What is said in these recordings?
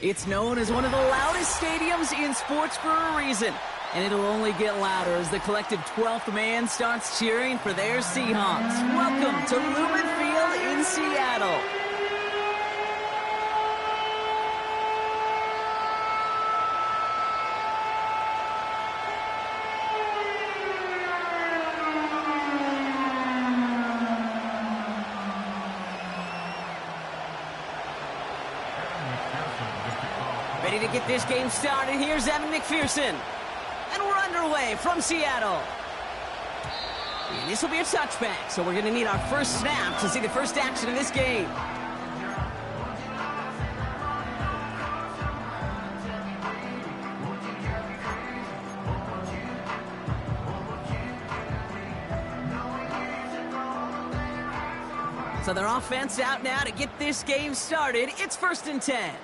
It's known as one of the loudest stadiums in sports for a reason. And it'll only get louder as the collective 12th man starts cheering for their Seahawks. Welcome to Lumen Field in Seattle. Ready to get this game started. Here's Evan McPherson. And we're underway from Seattle. And this will be a touchback, so we're going to need our first snap to see the first action of this game. So their offense out now to get this game started. It's 1st and 10.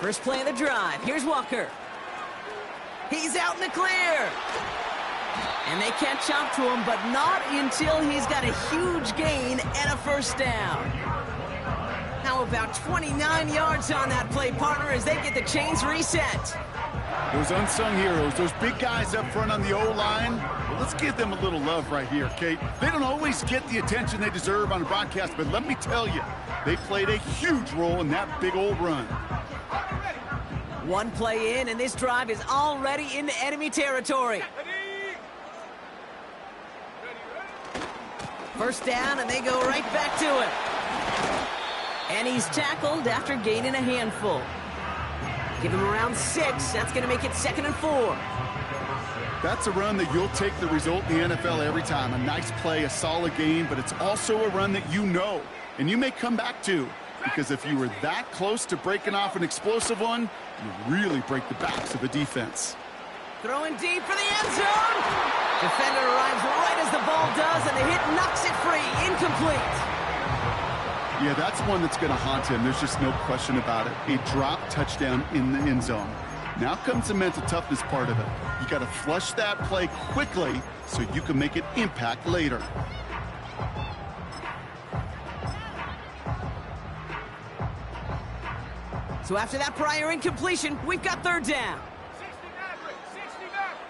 First play of the drive. Here's Walker. He's out in the clear. And they catch up to him, but not until he's got a huge gain and a first down. How about 29 yards on that play, partner, as they get the chains reset? Those unsung heroes, those big guys up front on the O-line, well, let's give them a little love right here, Kate. They don't always get the attention they deserve on the broadcast, but let me tell you, they played a huge role in that big old run. One play in, and this drive is already into enemy territory. First down, and they go right back to it. And he's tackled after gaining a handful. Give him around 6. That's going to make it 2nd and 4. That's a run that you'll take the result in the NFL every time. A nice play, a solid game, but it's also a run that you know, and you may come back to. Because if you were that close to breaking off an explosive one, you really break the backs of a defense. Throwing deep for the end zone. Defender arrives right as the ball does, and the hit knocks it free. Incomplete. Yeah, that's one that's going to haunt him. There's just no question about it. A drop touchdown in the end zone. Now comes the mental toughness part of it. You got to flush that play quickly so you can make an impact later. So after that prior incompletion, we've got 3rd down. 69.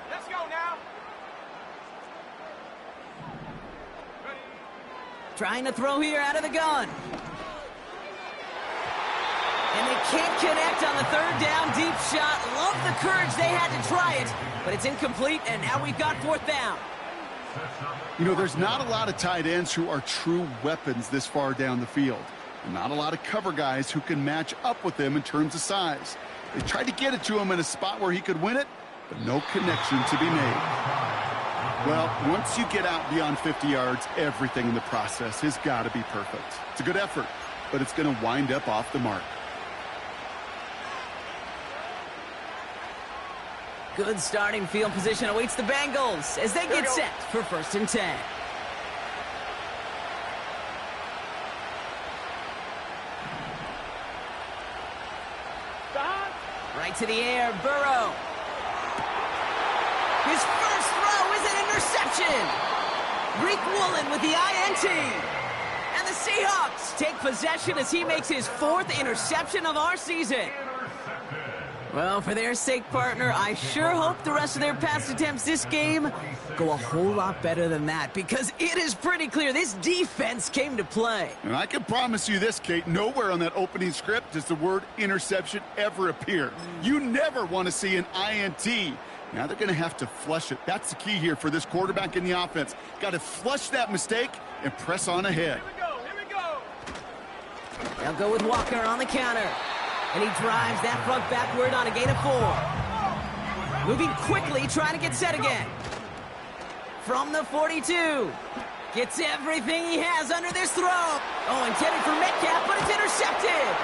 Let's go now. Trying to throw here out of the gun. And they can't connect on the 3rd down deep shot. Love the courage they had to try it, but it's incomplete, and now we've got 4th down. You know, there's not a lot of tight ends who are true weapons this far down the field. Not a lot of cover guys who can match up with him in terms of size. They tried to get it to him in a spot where he could win it, but no connection to be made. Well, once you get out beyond 50 yards, everything in the process has got to be perfect. It's a good effort, but it's going to wind up off the mark. Good starting field position awaits the Bengals as they get set for 1st and 10. Right to the air, Burrow. His first throw is an interception. Greek Woolen with the INT. And the Seahawks take possession as he makes his 4th interception of our season. Well, for their sake, partner, I sure hope the rest of their pass attempts this game go a whole lot better than that, because it is pretty clear this defense came to play. And I can promise you this, Kate, nowhere on that opening script does the word interception ever appear. You never want to see an INT. Now they're going to have to flush it. That's the key here for this quarterback in the offense. Got to flush that mistake and press on ahead. Here we go. They'll go with Walker on the counter. And he drives that front backward on a gain of 4. Moving quickly, trying to get set again. From the 42. Gets everything he has under this throw. Oh, intended for Metcalf, but it's intercepted.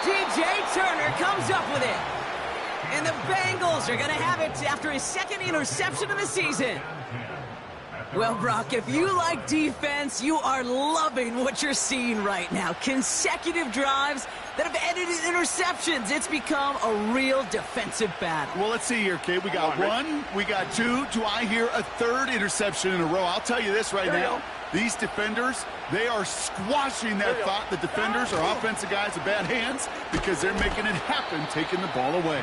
DJ Turner comes up with it. And the Bengals are going to have it after his second interception of the season. Well, Brock, if you like defense, you are loving what you're seeing right now. Consecutive drives that have ended in interceptions. It's become a real defensive battle. Well, let's see here, kid. We got one, we got two. Do I hear a third interception in a row? I'll tell you this right now. These defenders, they are squashing that thought the defenders are offensive guys with bad hands because they're making it happen, taking the ball away.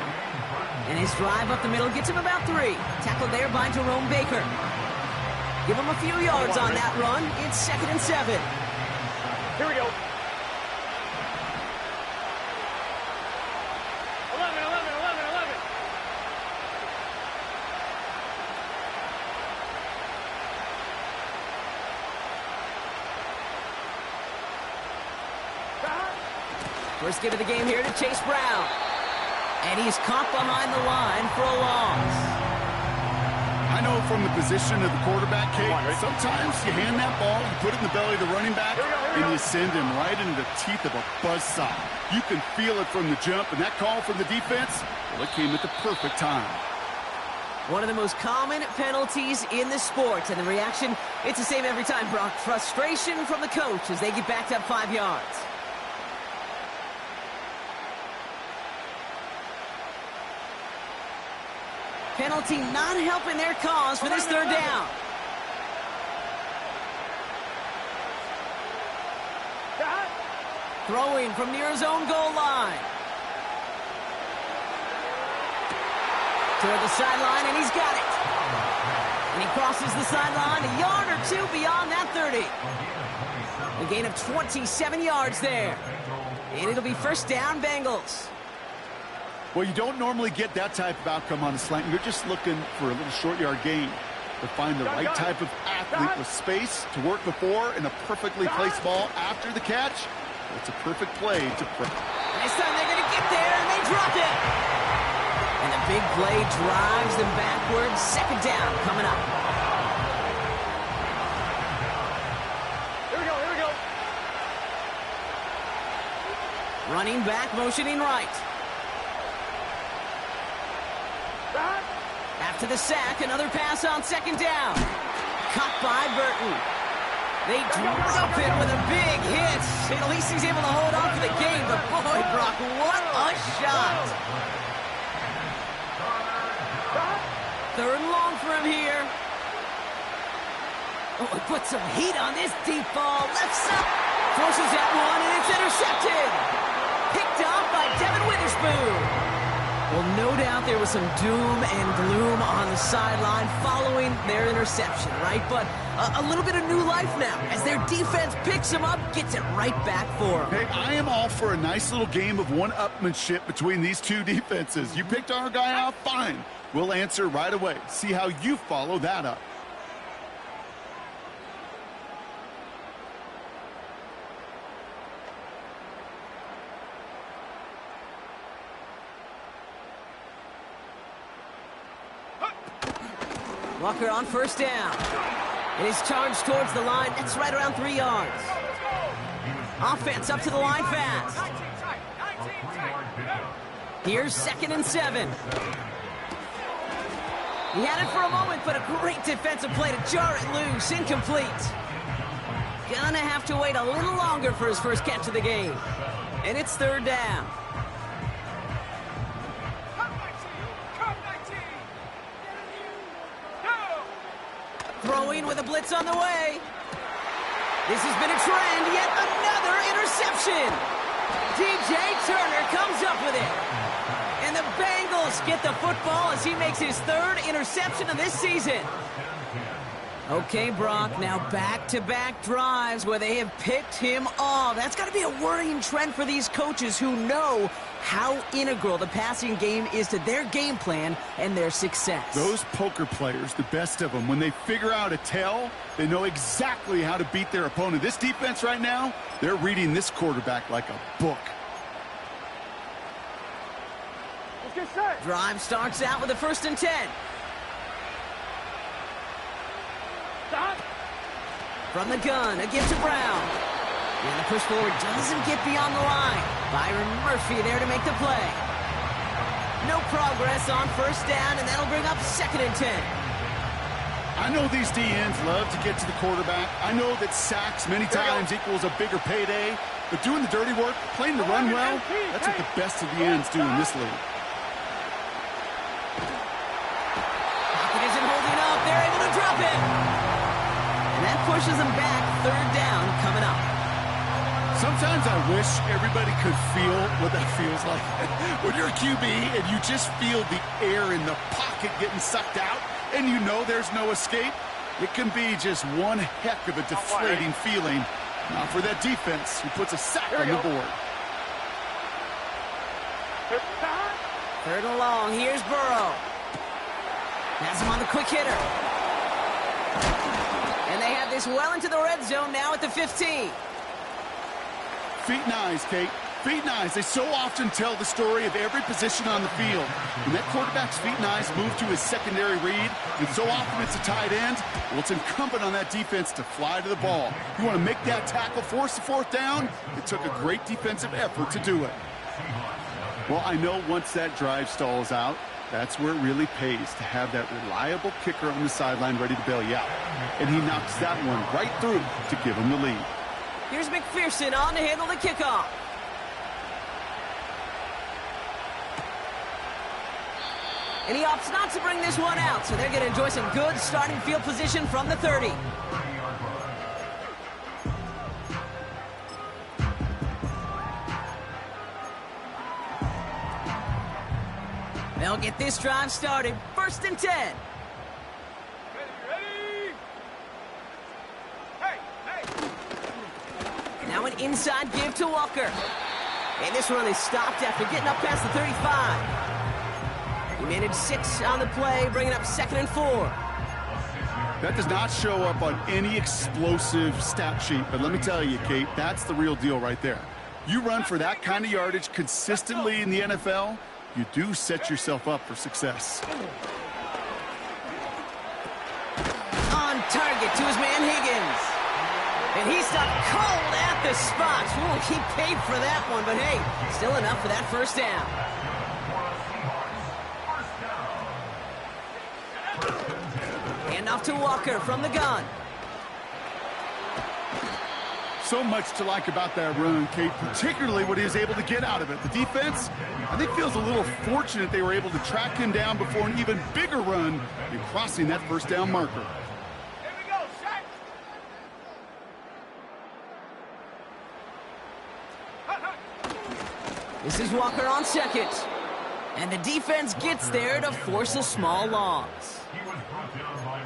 And his drive up the middle gets him about 3. Tackled there by Jerome Baker. Give him a few yards on that run. It's 2nd and 7. Here we go. 11, 11, 11, 11. First give of the game here to Chase Brown. And he's caught behind the line for a loss. I know from the position of the quarterback, Kate, sometimes you hand that ball, you put it in the belly of the running back, and you send him right into the teeth of a buzzsaw. You can feel it from the jump, and that call from the defense, well, it came at the perfect time. One of the most common penalties in the sport, and the reaction, it's the same every time, Brock. Frustration from the coach as they get backed up 5 yards. Penalty not helping their cause for this 3rd down. Throwing from near his own goal line. Toward the sideline, and he's got it. And he crosses the sideline a yard or 2 beyond that 30. A gain of 27 yards there. And it'll be 1st down, Bengals. Well, you don't normally get that type of outcome on a slant. You're just looking for a little short yard gain to find the right type of athlete with space to work before and a perfectly placed ball after the catch. It's a perfect play to break. This time they're going to get there, and they drop it. And the big play drives them backwards. 2nd down coming up. Here we go, here we go. Running back, motioning right. After the sack, another pass on 2nd down. Caught by Burton. They drop it with a big hit. At least he's able to hold on for the game. But boy, Brock, what a shot. 3rd and long for him here. Oh, he put some heat on this deep ball. Left side. Forces that one, and it's intercepted. Picked off by Devin Witherspoon. Well, no doubt there was some doom and gloom on the sideline following their interception, right? But a little bit of new life now as their defense picks him up, gets it right back for him. Hey, I am all for a nice little game of one-upmanship between these two defenses. You picked our guy out, fine. We'll answer right away. See how you follow that up. Walker on 1st down. And he's charged towards the line. That's right around 3 yards. Offense up to the line fast. Here's 2nd and 7. He had it for a moment, but a great defensive play to jar it loose. Incomplete. Gonna have to wait a little longer for his first catch of the game. And it's 3rd down. Throwing with a blitz on the way. This has been a trend. Yet another interception. DJ Turner comes up with it. And the Bengals get the football as he makes his 3rd interception of this season. Okay, Brock, now back-to-back drives where they have picked him off. That's got to be a worrying trend for these coaches who know how integral the passing game is to their game plan and their success. Those poker players, the best of them, when they figure out a tell, they know exactly how to beat their opponent. This defense right now, they're reading this quarterback like a book. Let's get set. Drive starts out with a 1st and 10. Stop. From the gun, a give to Brown. And the push forward doesn't get beyond the line. Byron Murphy there to make the play. No progress on first down, and that'll bring up 2nd and 10. I know these DNs love to get to the quarterback. I know that sacks many times equals a bigger payday, but doing the dirty work, playing the run well, that's what the best of the ends do in this league. Pocket isn't holding up. They're able to drop it. And that pushes them back. 3rd down coming up. Sometimes I wish everybody could feel what that feels like. When you're a QB and you just feel the air in the pocket getting sucked out and you know there's no escape, it can be just one heck of a deflating feeling. Now for that defense who puts a sack on the board. 3rd and long. Here's Burrow. Has him on the quick hitter. And they have this well into the red zone now at the 15. Feet and eyes, Kate. Feet and eyes. They so often tell the story of every position on the field. When that quarterback's feet and eyes move to his secondary read, and so often it's a tight end, well, it's incumbent on that defense to fly to the ball. You want to make that tackle, force the 4th down? It took a great defensive effort to do it. Well, I know once that drive stalls out, that's where it really pays to have that reliable kicker on the sideline ready to bail you out. And he knocks that one right through to give him the lead. Here's McPherson on to handle the kickoff. And he opts not to bring this one out, so they're going to enjoy some good starting field position from the 30. They'll get this drive started. 1st and 10. Ready? Hey! Now an inside give to Walker. And this run is stopped after getting up past the 35. He managed 6 on the play, bringing up 2nd and 4. That does not show up on any explosive stat sheet, but let me tell you, Kate, that's the real deal right there. You run for that kind of yardage consistently in the NFL, you do set yourself up for success. On target to his man Higgins. And he stopped cold at the spot. Ooh, he paid for that one, but hey, still enough for that 1st down. Hand off to Walker from the gun. So much to like about that run, Kate, particularly what he was able to get out of it. The defense, I think, feels a little fortunate they were able to track him down before an even bigger run in crossing that 1st down marker. Here we go, set! This is Walker on 2nd. And the defense gets there to force a small loss.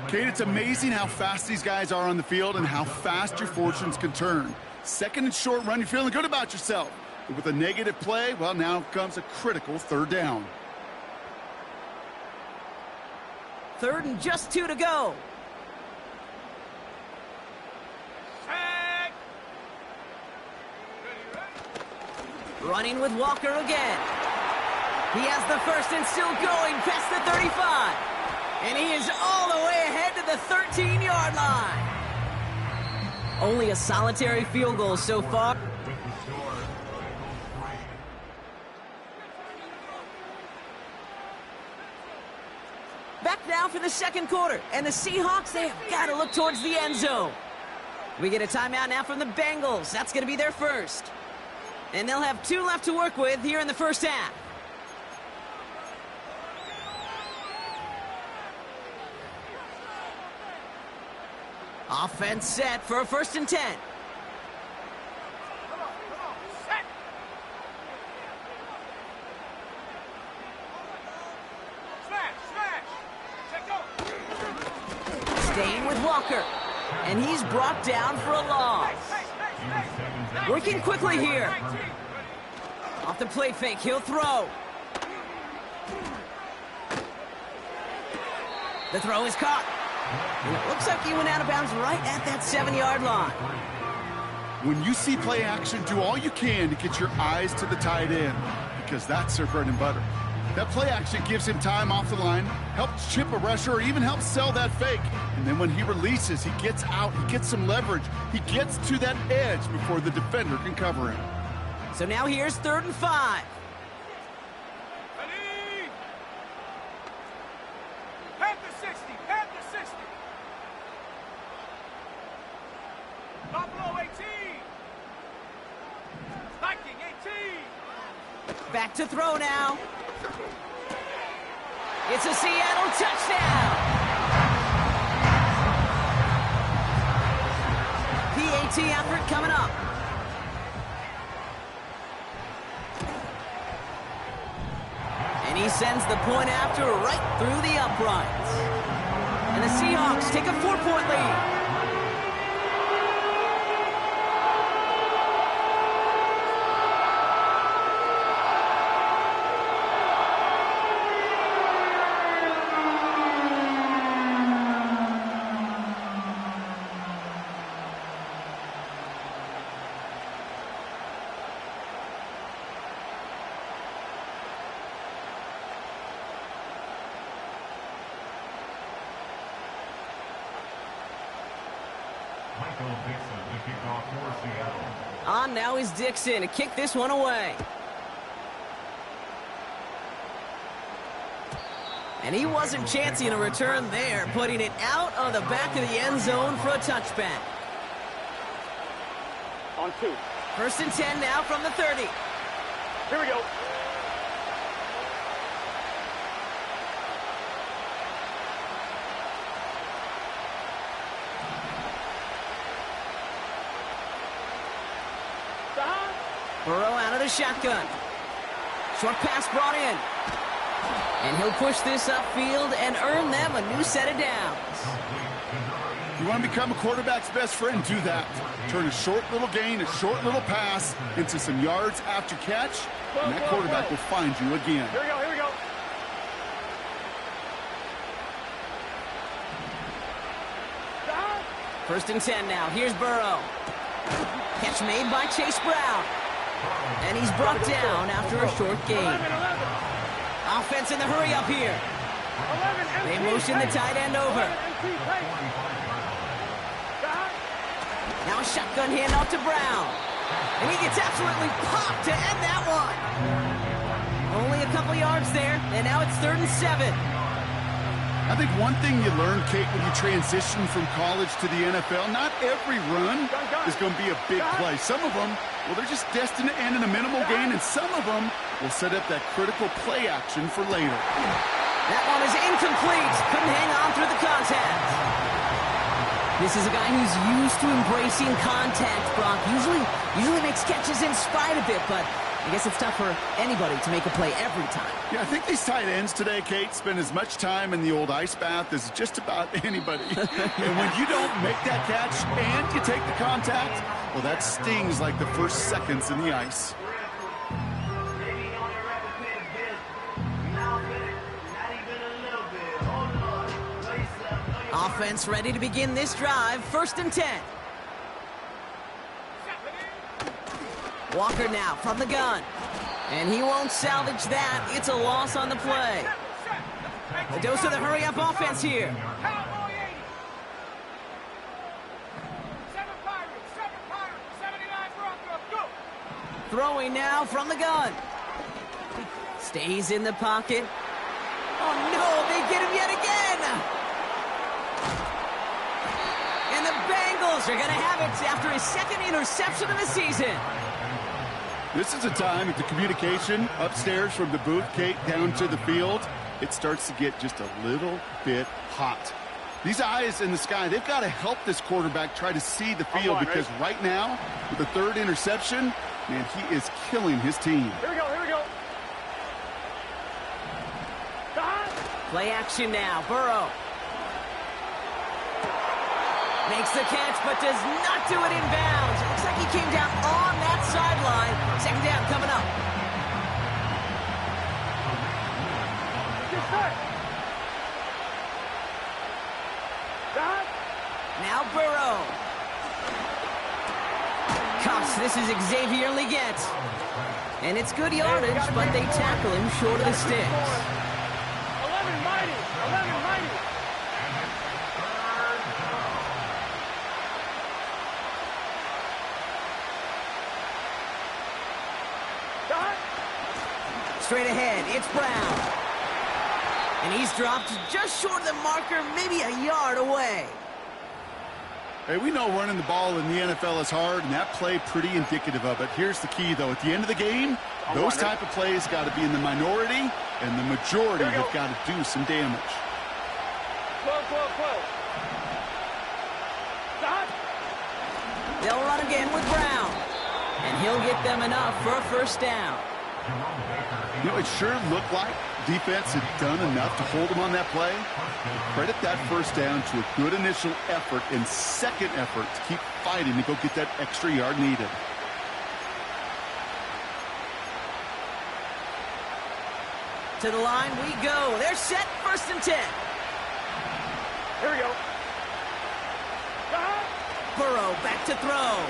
Kate, it's amazing how fast these guys are on the field and how fast your fortunes can turn. 2nd and short run, you're feeling good about yourself. But with a negative play, well, now comes a critical 3rd down. 3rd and just 2 to go. Set! Running with Walker again. He has the 1st and still going past the 35. And he is all the way ahead to the 13-yard line. Only a solitary field goal so far. Back now for the 2nd quarter. And the Seahawks, they have got to look towards the end zone. We get a timeout now from the Bengals. That's going to be their 1st. And they'll have 2 left to work with here in the 1st half. Offense set for a 1st and 10. Set! Smash! Check go! Staying with Walker. And he's brought down for a loss. Working quickly here. Off the play fake, he'll throw. The throw is caught. And it looks like he went out of bounds right at that 7-yard line. When you see play action, do all you can to get your eyes to the tight end, because that's their bread and butter. That play action gives him time off the line, helps chip a rusher, or even helps sell that fake. And then when he releases, he gets out, he gets some leverage. He gets to that edge before the defender can cover him. So now here's 3rd and 5. Ready? Panther 60, Panther 60. Buffalo 18. Viking 18. Back to throw now. It's a Seattle touchdown. PAT effort coming up. And he sends the point after right through the uprights. And the Seahawks take a 4-point lead. On now is Dixon to kick this one away. And he wasn't chancing a return there, putting it out of the back of the end zone for a touchback. On 2. 1st and 10 now from the 30. Here we go. Burrow out of the shotgun. Short pass brought in. And he'll push this upfield and earn them a new set of downs. You want to become a quarterback's best friend? Do that. Turn a short little gain, a short little pass into some yards after catch, and that quarterback will find you again. Here we go, here we go. Stop. 1st and 10 now. Here's Burrow. Catch made by Chase Brown. And he's brought down after a short gain. 11. Offense in the hurry up here. 11. They motion the tight end over. Now a shotgun handoff to Brown. And he gets absolutely popped to end that one. Only a couple yards there, and now it's 3rd and 7. I think one thing you learn, Kate, when you transition from college to the NFL, not every run is going to be a big play. Some of them, well, they're just destined to end in a minimal gain, and some of them will set up that critical play action for later. That one is incomplete. Couldn't hang on through the contact. This is a guy who's used to embracing contact, Brock. Usually makes catches in spite of it, but I guess it's tough for anybody to make a play every time. Yeah, I think these tight ends today, Kate, spend as much time in the old ice bath as just about anybody. And when you don't make that catch and you take the contact, well, that stings like the first seconds in the ice. Offense ready to begin this drive. 1st and 10. Walker now from the gun. And he won't salvage that. It's a loss on the play. A dose of the hurry-up offense here. Cowboy 80. 7 Pirates, 79 Broncos, go. Throwing now from the gun. Stays in the pocket. Oh, no, they get him yet again. And the Bengals are going to have it after his 2nd interception of the season. This is a time that the communication upstairs from the booth, Kate, down to the field, it starts to get just a little bit hot. These eyes in the sky, they've got to help this quarterback try to see the field because right now, with the 3rd interception, man, he is killing his team. Here we go, here we go. Play action now. Burrow makes the catch, but does not do it in bounds. It looks like he came down on that sideline. 2nd down coming up. Now Burrow. Cuffs, this is Xavier Leggett. And it's good yardage, but they tackle him short of the sticks. 11 mighty. 11 mighty. Straight ahead, it's Brown. And he's dropped just short of the marker, maybe a yard away. Hey, we know running the ball in the NFL is hard, and that play pretty indicative of it. Here's the key, though. At the end of the game, those type of plays got to be in the minority, and the majority have got to do some damage. They'll run again with Brown. And he'll get them enough for a first down. You know, it sure looked like defense had done enough to hold him on that play. Credit that first down to a good initial effort and second effort to keep fighting to go get that extra yard needed. To the line we go. They're set, 1st and 10. Here we go. Burrow back to throw.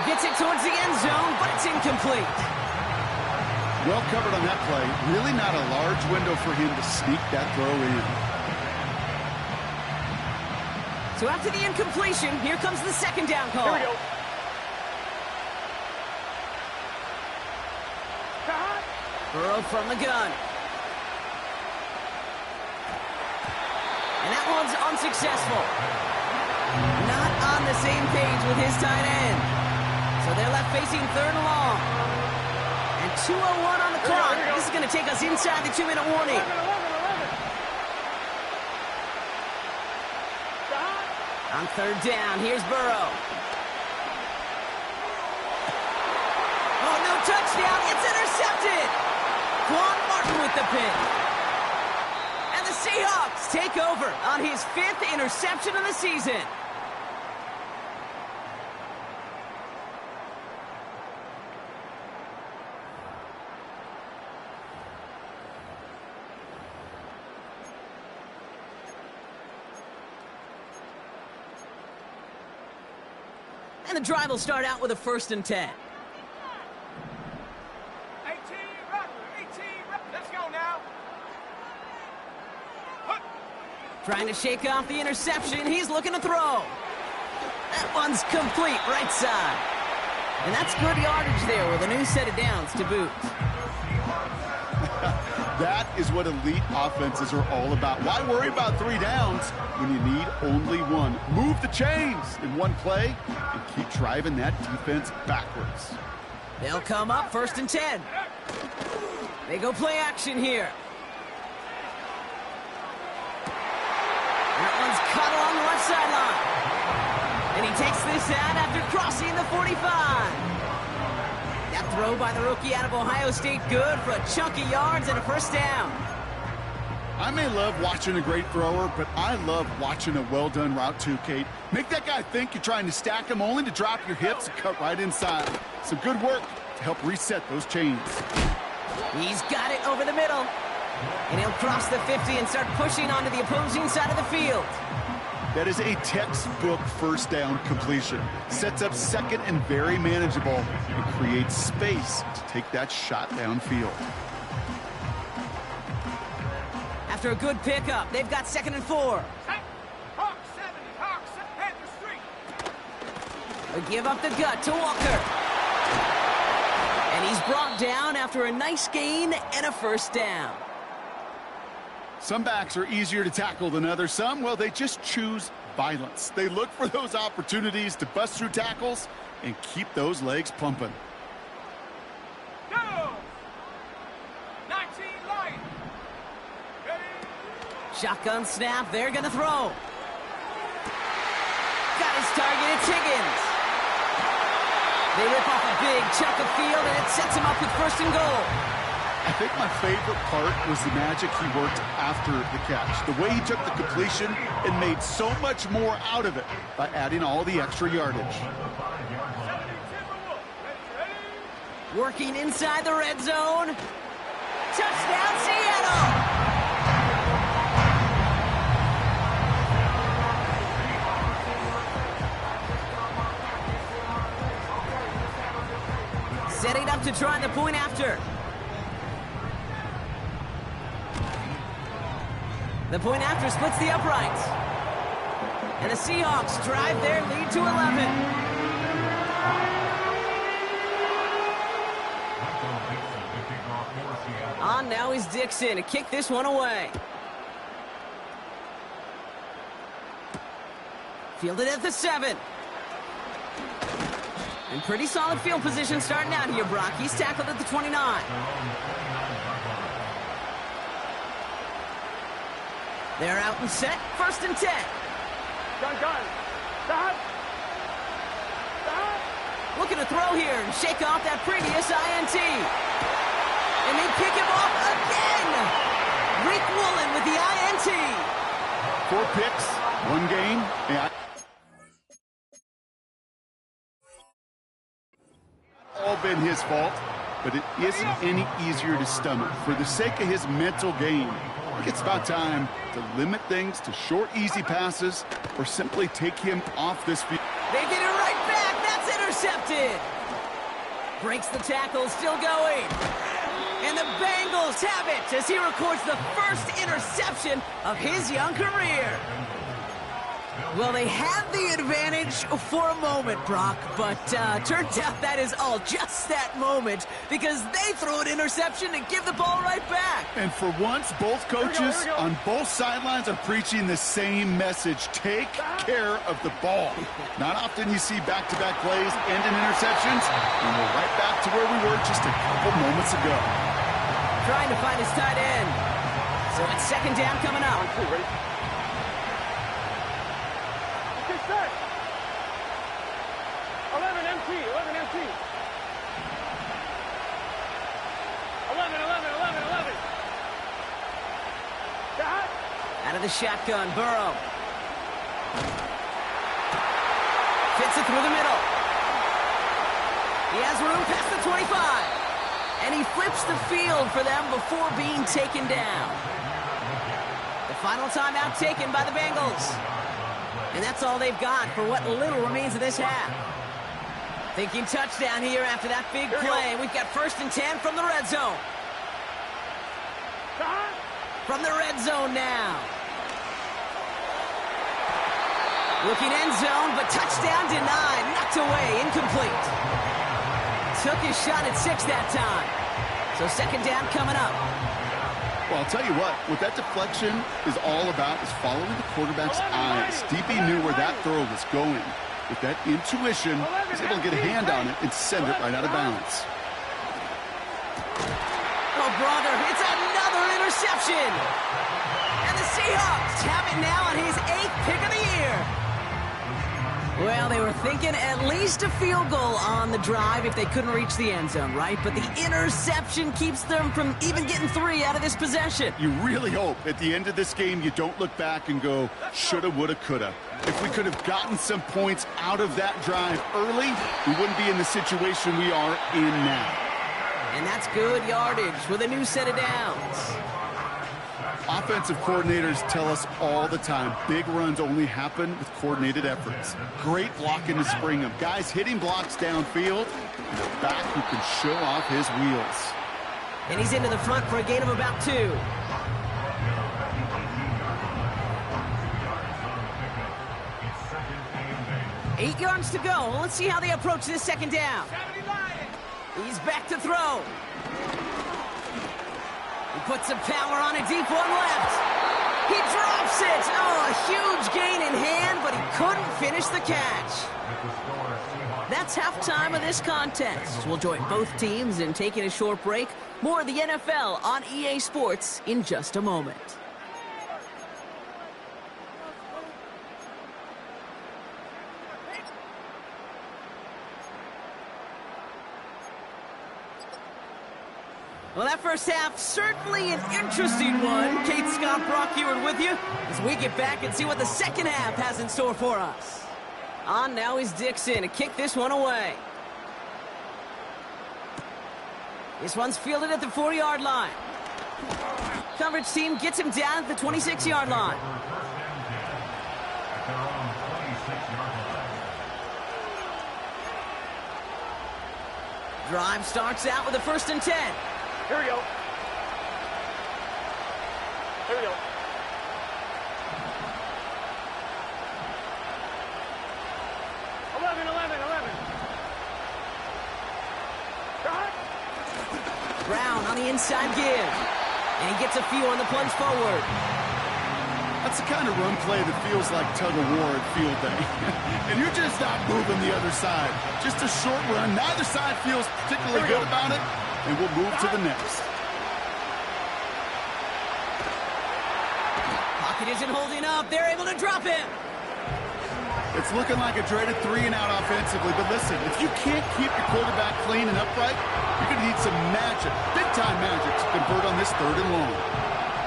Gets it towards the end zone, but it's incomplete. Well covered on that play. Really not a large window for him to sneak that throw in. So after the incompletion, here comes the 2nd down call. Here we go. Burrow from the gun. And that one's unsuccessful. Not on the same page with his tight end. So they're left facing 3rd and long. And 2:01 on the clock. This is going to take us inside the 2-minute warning. 11. On 3rd down, here's Burrow. Oh, no touchdown. It's intercepted. Quan Martin with the pick. And the Seahawks take over on his 5th interception of the season. And the drive will start out with a 1st and 10. 18, let's go now. Trying to shake off the interception. He's looking to throw. That one's complete, right side. And that's good yardage there with a new set of downs to boot. That is what elite offenses are all about. Why worry about 3 downs when you need only 1? Move the chains in one play and keep driving that defense backwards. They'll come up 1st and 10. They go play action here. That one's caught along the left sideline. And he takes this out after crossing the 45. That throw by the rookie out of Ohio State, good for a chunk of yards and a 1st down. I may love watching a great thrower, but I love watching a well-done route too, Kate. Make that guy think you're trying to stack him only to drop your hips and cut right inside. Some good work to help reset those chains. He's got it over the middle. And he'll cross the 50 and start pushing onto the opposing side of the field. That is a textbook 1st down completion. Sets up 2nd and very manageable and creates space to take that shot downfield. After a good pickup, they've got 2nd and 4. Hawk 70, Hawk 7, head the street. They give up the gut to Walker. And he's brought down after a nice gain and a 1st down. Some backs are easier to tackle than others. Some, well, they just choose violence. They look for those opportunities to bust through tackles and keep those legs pumping. Go! 19 Lion. Ready? Shotgun snap, they're going to throw. Got his target, it's Higgins. They rip off a big chunk of field, and it sets him up with 1st and goal. I think my favorite part was the magic he worked after the catch. The way he took the completion and made so much more out of it by adding all the extra yardage. Working inside the red zone. Touchdown, Seattle! Setting up to try the point after. The point after splits the uprights. And the Seahawks drive their lead to 11. On now is Dixon to kick this one away. Fielded at the 7. And pretty solid field position starting out here, Brock. He's tackled at the 29. They're out and set. 1st and 10. Gun. Stop. Looking to throw here and shake off that previous INT. And they pick him off again. Greek Woolen with the INT. 4 picks, 1 game. Yeah. All been his fault, but it isn't any easier to stomach. For the sake of his mental game, I think it's about time to limit things to short, easy passes or simply take him off this field. They get it right back. That's intercepted. Breaks the tackle, still going. And the Bengals have it as he records the first interception of his young career. Well, they had the advantage for a moment, Brock, but turns out that is all just that moment because they throw an interception and give the ball right back. And for once, both coaches on both sidelines are preaching the same message. Take care of the ball. Not often you see back-to-back plays end in interceptions, and we're right back to where we were just a couple moments ago. Trying to find his tight end. So it's 2nd down coming up. Set. 11 MT. 11. Stop. Out of the shotgun, Burrow. Fits it through the middle. He has room past the 25. And he flips the field for them before being taken down. The final timeout taken by the Bengals. And that's all they've got for what little remains of this half. Thinking touchdown here after that big play. We've got 1st and 10 from the red zone. From the red zone now. Looking end zone, but touchdown denied. Knocked away, incomplete. Took his shot at 6 that time. So 2nd down coming up. Well, I'll tell you what that deflection is all about is following the quarterback's eyes. DB knew where that throw was going. With that intuition, he's able to get a hand on it and send it right out of bounds. Oh, brother, it's another interception. And the Seahawks have it now on his 8th pick of the year. Well, they were thinking at least a field goal on the drive if they couldn't reach the end zone, right? But the interception keeps them from even getting 3 out of this possession. You really hope at the end of this game you don't look back and go, shoulda, woulda, coulda. If we could have gotten some points out of that drive early, we wouldn't be in the situation we are in now. And that's good yardage with a new set of downs. Offensive coordinators tell us all the time, big runs only happen with coordinated efforts. Great blocking to spring them. Guys hitting blocks downfield, and a back who can show off his wheels. And he's into the front for a gain of about 2. Eight yards to go. Let's see how they approach this 2nd down. He's back to throw. He puts some power on a deep one left. He drops it. Oh, a huge gain in hand, but he couldn't finish the catch. That's halftime of this contest. We'll join both teams in taking a short break. More of the NFL on EA Sports in just a moment. Well, that first half, certainly an interesting one. Kate, Scott, Brock Ewart with you as we get back and see what the 2nd half has in store for us. On now is Dixon to kick this one away. This one's fielded at the 4-yard line. Coverage team gets him down at the 26-yard line. Drive starts out with a 1st and 10. Here we go. Here we go. Brown on the inside give. And he gets a few on the plunge forward. That's the kind of run play that feels like tug-of-war at field day. And you're just not moving the other side. Just a short run. Neither side feels particularly good about it. And we'll move to the next. Pocket isn't holding up. They're able to drop him. It's looking like a dreaded 3-and-out offensively. But listen, if you can't keep your quarterback clean and upright, you're going to need some magic, big-time magic, to convert on this 3rd and long.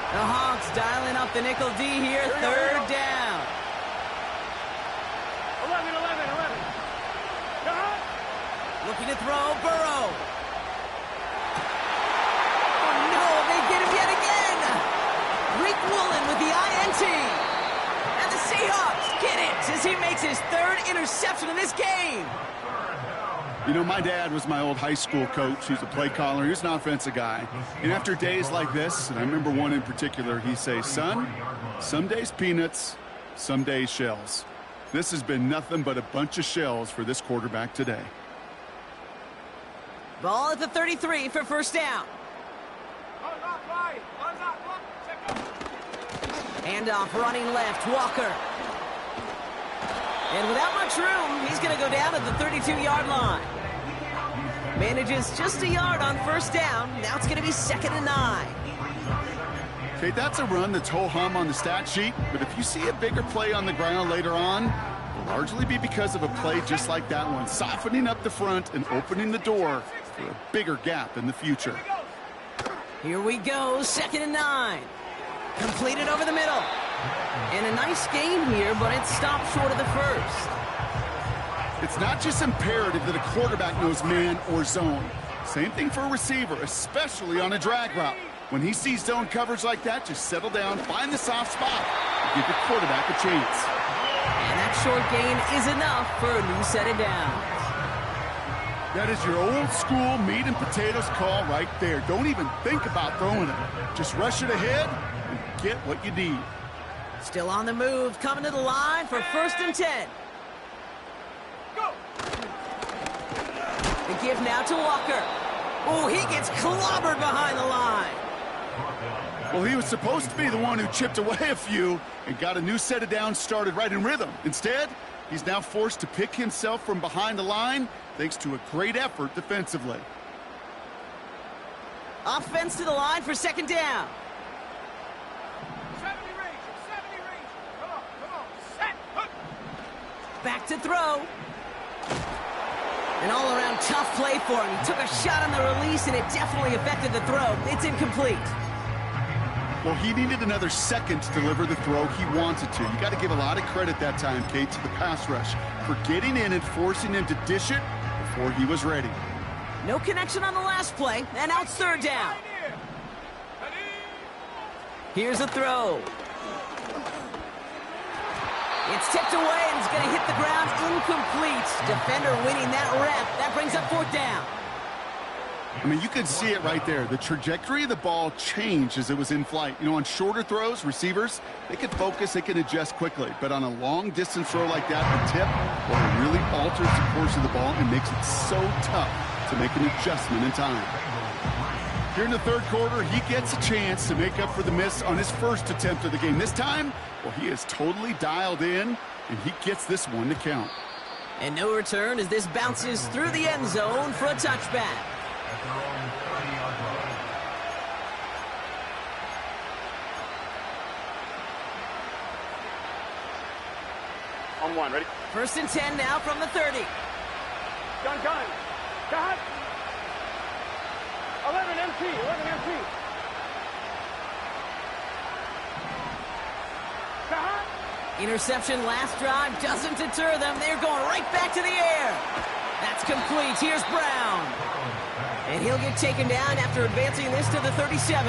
The Hawks dialing up the nickel D here, 3rd down. 11. Looking to throw, Burrow. Oh, no, they get him yet again. Greek Woolen with the INT. And the Seahawks get it as he makes his 3rd interception in this game. You know, my dad was my old high school coach. He's a play caller. He was an offensive guy. And after days like this, and I remember one in particular, he'd say, son, some days peanuts, some days shells. This has been nothing but a bunch of shells for this quarterback today. Ball at the 33 for 1st down. Handoff running left, Walker. And without much room, he's going to go down at the 32-yard line. Manages just a yard on 1st down. Now it's going to be 2nd and 9. Okay, that's a run that's ho-hum on the stat sheet, but if you see a bigger play on the ground later on, it'll largely be because of a play just like that one, softening up the front and opening the door for a bigger gap in the future. Here we go, 2nd and 9. Completed over the middle. And a nice game here, but it stopped short of the 1st. It's not just imperative that a quarterback knows man or zone. Same thing for a receiver, especially on a drag route. When he sees zone coverage like that, just settle down, find the soft spot, and give the quarterback a chance. And that short gain is enough for a new set of downs. That is your old school meat and potatoes call right there. Don't even think about throwing it. Just rush it ahead and get what you need. Still on the move, coming to the line for 1st and 10. Go! The give now to Walker. Oh, he gets clobbered behind the line. Well, he was supposed to be the one who chipped away a few and got a new set of downs started right in rhythm. Instead, he's now forced to pick himself from behind the line thanks to a great effort defensively. Offense to the line for 2nd down. 70 range. Come on. Set. Hook. Back to throw. An all-around tough play for him. He took a shot on the release, and it definitely affected the throw. It's incomplete. Well, he needed another second to deliver the throw he wanted to. You got to give a lot of credit that time, Kate, to the pass rush for getting in and forcing him to dish it before he was ready. No connection on the last play, and now it's 3rd down. Here's a throw. It's tipped away, and it's going to hit the ground incomplete. Defender winning that rep. That brings up 4th down. I mean, you can see it right there. The trajectory of the ball changed as it was in flight. You know, on shorter throws, receivers, they can focus, they can adjust quickly. But on a long-distance throw like that, the tip, well, it really alters the course of the ball and makes it so tough to make an adjustment in time. Here in the 3rd quarter, he gets a chance to make up for the miss on his first attempt of the game. This time, well, he is totally dialed in, and he gets this one to count. And no return as this bounces through the end zone for a touchback. On 1, ready? 1st and 10 now from the 30. Gun. Got. 11 MT. Got. Interception last drive doesn't deter them. They're going right back to the air. That's complete. Here's Brown. And he'll get taken down after advancing this to the 37.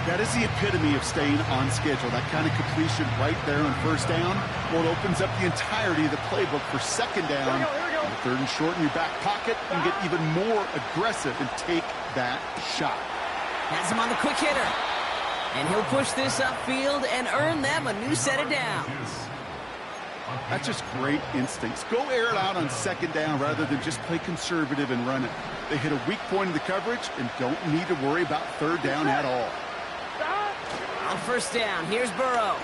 That is the epitome of staying on schedule. That kind of completion right there on 1st down. Well, it opens up the entirety of the playbook for 2nd down. Here we go. The Third and short in your back pocket, you can get even more aggressive and take that shot. Has him on the quick hitter. And he'll push this upfield and earn them a new set of downs. That's just great instincts. Go air it out on second down rather than just play conservative and run it. They hit a weak point in the coverage and don't need to worry about third down at all. On first down, here's Burrow.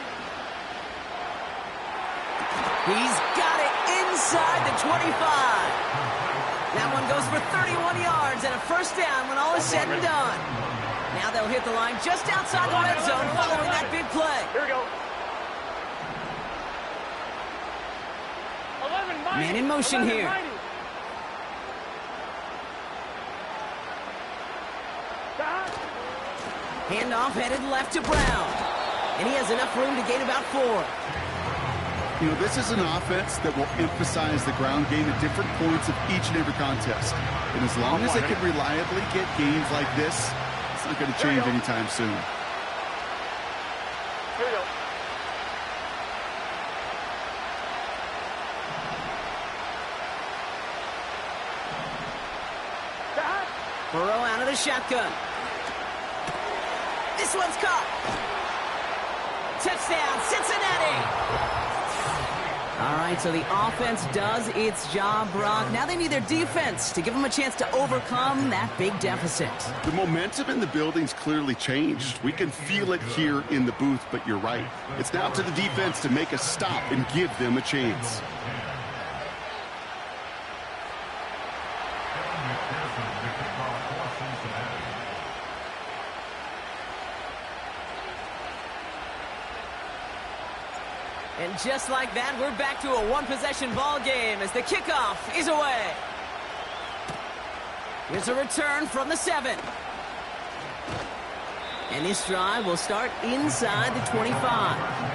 He's got it inside the 25. That one goes for 31 yards and a first down when all is said and done. Now they'll hit the line just outside the red zone following that big play. Here we go. Man in motion here. Handoff headed left to Brown. And he has enough room to gain about 4. You know, this is an offense that will emphasize the ground game at different points of each and every contest. And as long as they can reliably get gains like this, it's not going to change anytime soon. Here we go. Burrow out of the shotgun. This one's caught. Touchdown, Cincinnati. All right, so the offense does its job, Brock. Now they need their defense to give them a chance to overcome that big deficit. The momentum in the building's clearly changed. We can feel it here in the booth, but you're right. It's now to the defense to make a stop and give them a chance. And just like that, we're back to a one-possession ball game as the kickoff is away. Here's a return from the 7. And this drive will start inside the 25.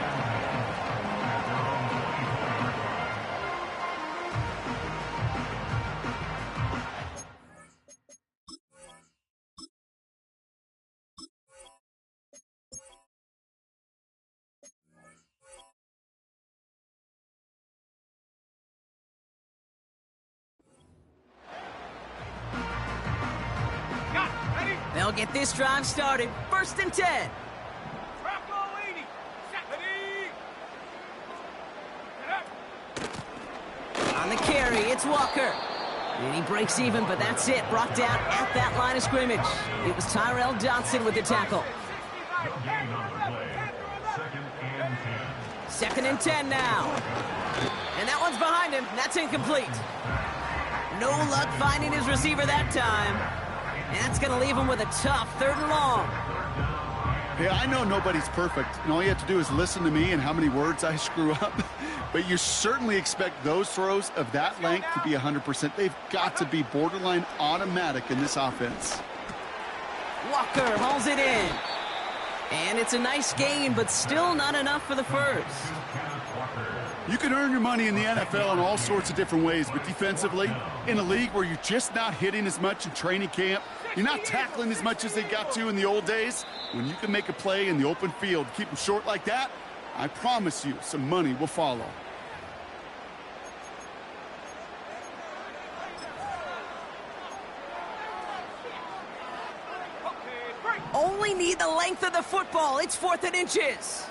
They'll get this drive started. First and 10. Rocco 80. Set. Ready. Get up. On the carry, it's Walker. And he breaks even, but that's it. Brought down at that line of scrimmage. It was Tyrell Dodson with the tackle. 2nd and 10 now. And that one's behind him. That's incomplete. No luck finding his receiver that time. And that's going to leave him with a tough 3rd and long. Hey, I know nobody's perfect, and all you have to do is listen to me and how many words I screw up. But you certainly expect those throws of that length to be 100%. They've got to be borderline automatic in this offense. Walker hauls it in. And it's a nice gain, but still not enough for the first. You can earn your money in the NFL in all sorts of different ways, but defensively, in a league where you're just not hitting as much in training camp, you're not tackling as much as they got to in the old days, when you can make a play in the open field, keep them short like that, I promise you some money will follow. Only need the length of the football. It's 4th and inches.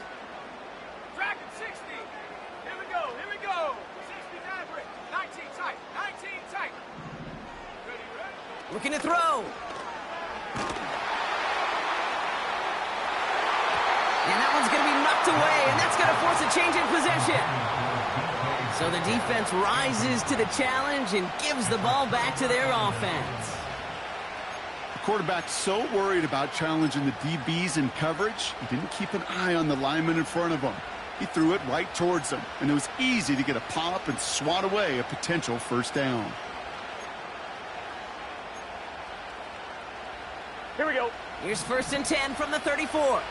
Dragon 60. Here we go. Here we go. 60 average. 19 tight. 19 tight. Ready, ready. Looking to throw. And that one's going to be knocked away, and that's going to force a change in possession. So the defense rises to the challenge and gives the ball back to their offense. Quarterback's so worried about challenging the DBs in coverage, he didn't keep an eye on the lineman in front of him. He threw it right towards him, and it was easy to get a pop and swat away a potential first down. Here we go. Here's 1st and 10 from the 34.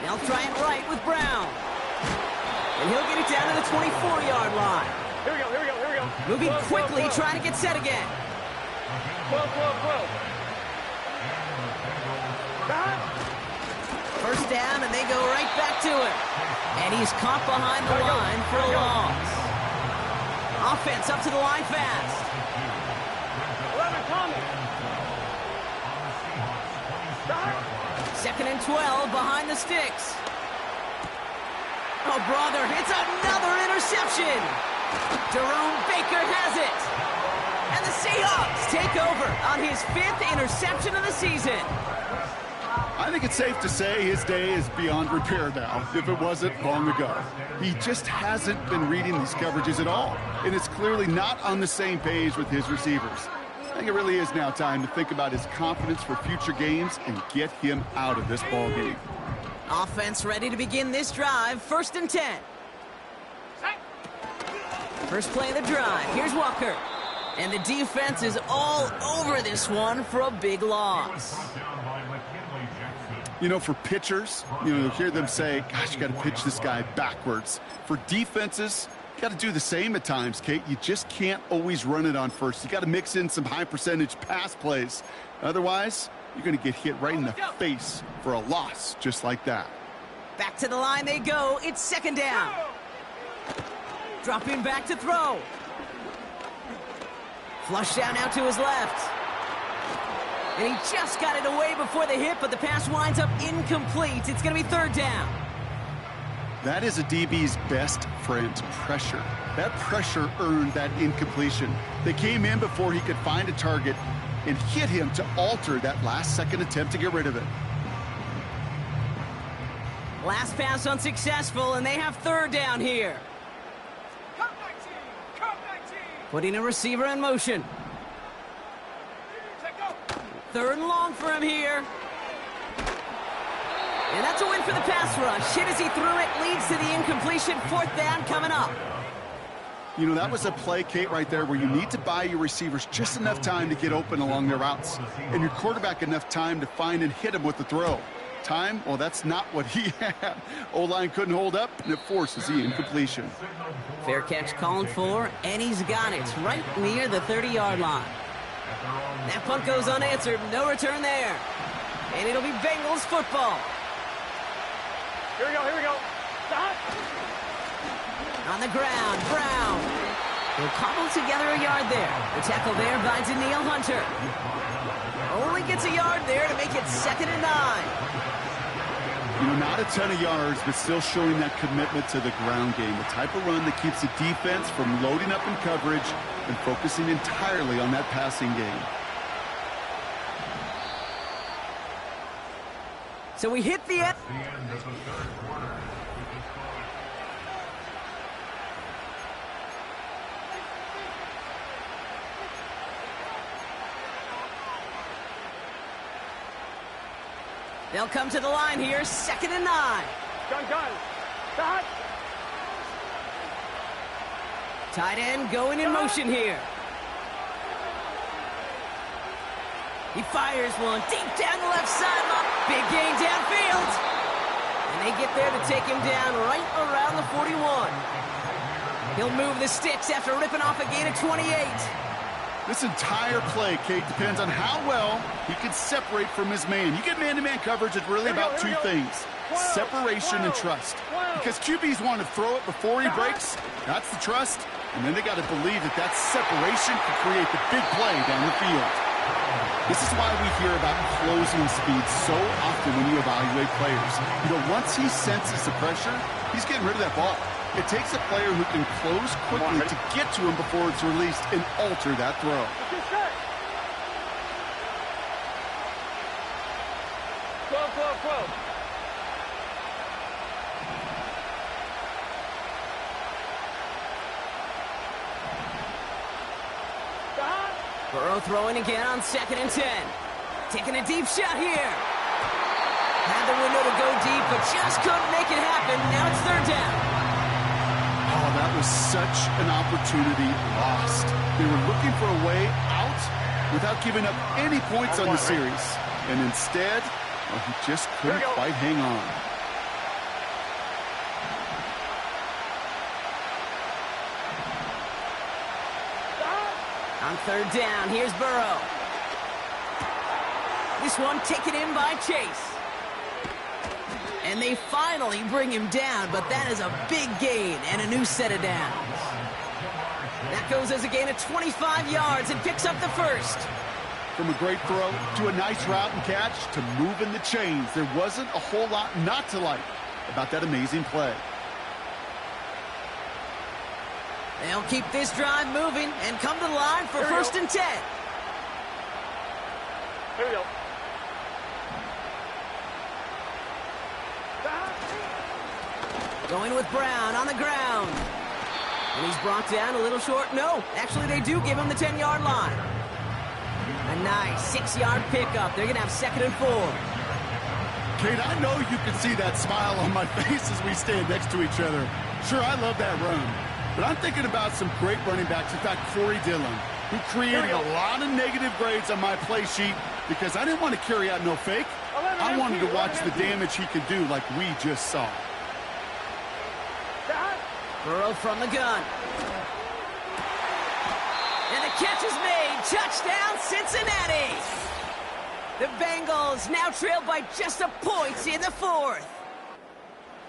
They'll try it right with Brown. And he'll get it down to the 24-yard line. Here we go. Here we go. Here we go. Moving 12, quickly, 12, 12. trying to get set again. 12, 12, 12. First down, and they go right back to it. And he's caught behind the line for a loss. Offense up to the line fast. 11 coming. 2nd and 12 behind the sticks. Oh, brother, it's another interception. Jerome Baker has it. And the Seahawks take over on his 5th interception of the season. I think it's safe to say his day is beyond repair now, if it wasn't long ago. He just hasn't been reading these coverages at all, and it's clearly not on the same page with his receivers. I think it really is now time to think about his confidence for future games and get him out of this ball game. Offense ready to begin this drive. 1st and 10. First play of the drive. Here's Walker. And the defense is all over this one for a big loss. You know, for pitchers, you'll hear them say, gosh, you got to pitch this guy backwards. For defenses, you got to do the same at times, Kate. You just can't always run it on first. You got to mix in some high percentage pass plays. Otherwise, you're going to get hit right in the face for a loss just like that. Back to the line they go. It's 2nd down. Dropping back to throw. Flush down out to his left. And he just got it away before the hit, but the pass winds up incomplete. It's going to be 3rd down. That is a DB's best friend, pressure. That pressure earned that incompletion. They came in before he could find a target and hit him to alter that last-second attempt to get rid of it. Last pass unsuccessful, and they have 3rd down here. Come 19. Come 19. Putting a receiver in motion. Take go. 3rd and long for him here. And that's a win for the pass rush. Hit as he threw it, leads to the incompletion. 4th down coming up. You know, that was a play, Kate, right there where you need to buy your receivers just enough time to get open along their routes. And your quarterback enough time to find and hit him with the throw. Time? Well, that's not what he had. O-line couldn't hold up, and it forces the incompletion. Fair catch called for, and he's got it right near the 30-yard line. That punt goes unanswered. No return there. And it'll be Bengals football. Here we go. Here we go. Stop. On the ground, Brown. He'll cobble together a yard there. The tackle there by Daniil Hunter. Only gets a yard there to make it 2nd and 9. You know, not a ton of yards, but still showing that commitment to the ground game. The type of run that keeps the defense from loading up in coverage and focusing entirely on that passing game. So we hit the end. They'll come to the line here, 2nd and 9. Gun. Stop. Tight end going in motion here. He fires one deep down the left sideline. Big gain downfield. And they get there to take him down right around the 41. He'll move the sticks after ripping off a gain of 28. This entire play, Kate, depends on how well he can separate from his man. You get man-to-man coverage, it's really about two things, separation and trust. Because QBs want to throw it before he breaks, that's the trust, and then they got to believe that that separation can create the big play down the field. This is why we hear about closing speed so often when you evaluate players. You know, once he senses the pressure, he's getting rid of that ball. It takes a player who can close quickly to get to him before it's released and alter that throw. Close. Burrow throwing again on 2nd and 10. Taking a deep shot here. Had the window to go deep, but just couldn't make it happen. Now it's 3rd down. Oh, that was such an opportunity lost. They were looking for a way out without giving up any points on the series. And instead, well, he just couldn't quite hang on. On 3rd down, here's Burrow. This one taken in by Chase. And they finally bring him down, but that is a big gain and a new set of downs. That goes as a gain of 25 yards and picks up the first. From a great throw to a nice route and catch to moving the chains, there wasn't a whole lot not to like about that amazing play. They'll keep this drive moving and come to the line for first and 10. Here we go. Going with Brown on the ground. And he's brought down a little short. No, actually they do give him the 10-yard line. A nice 6-yard pickup. They're going to have 2nd and 4. Kate, I know you can see that smile on my face as we stand next to each other. Sure, I love that run. But I'm thinking about some great running backs. In fact, Corey Dillon, who created a lot of negative grades on my play sheet because I didn't want to carry out no fake. I wanted to watch the damage he could do like we just saw. Burrow from the gun. And the catch is made. Touchdown, Cincinnati. The Bengals now trail by just a point in the 4th.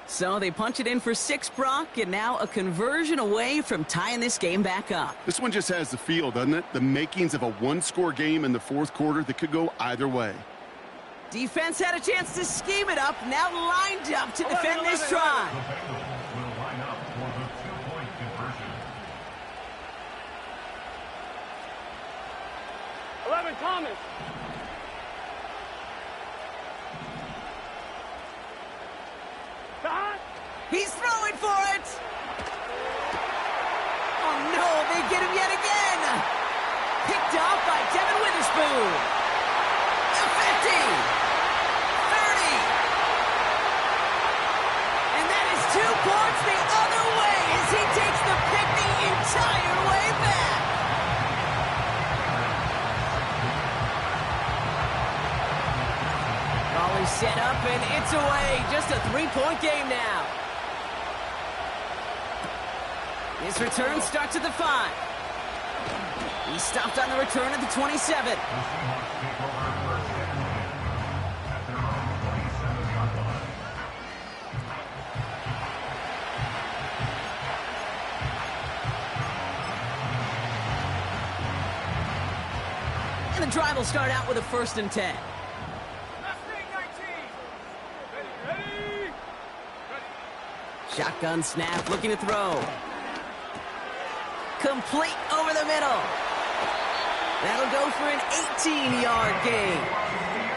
So they punch it in for 6, Brock, and now a conversion away from tying this game back up. This one just has the feel, doesn't it? The makings of a one-score game in the 4th quarter that could go either way. Defense had a chance to scheme it up, now lined up to defend this try. 11, Thomas. He's throwing for it. Oh, no, they get him yet again. Picked off by Devin Witherspoon. The 50. 30. And that is 2 points the other way as he takes the pick the entire way back. Raleigh set up, and it's away. Just a 3-point game now. His return starts at the 5. He stopped on the return at the 27. And the drive will start out with a 1st and 10. Shotgun snap, looking to throw. Complete over the middle. That'll go for an 18-yard gain.